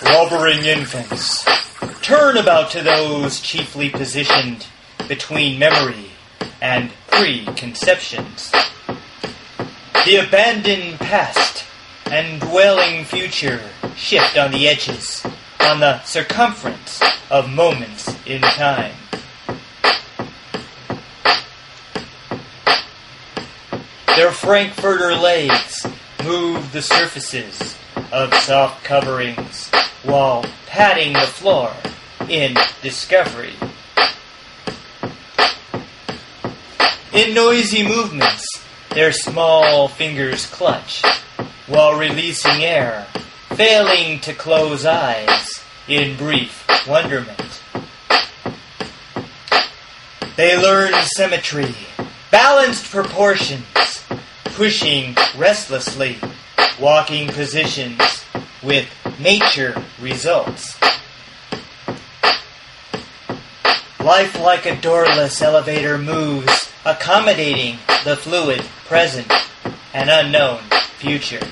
Blubbering infants, turnabout to those chiefly positioned between memory and preconceptions. The abandoned past and dwelling future shift on the edges, on the circumference of moments in time. Their Frankfurter legs move the surfaces of soft coverings while patting the floor in discovery. In noisy movements, their small fingers clutch while releasing air, failing to close eyes in brief wonderment. They learn symmetry, balanced proportions, pushing restlessly, walking positions with nature results. Life like a doorless elevator moves, accommodating the fluid present and unknown future.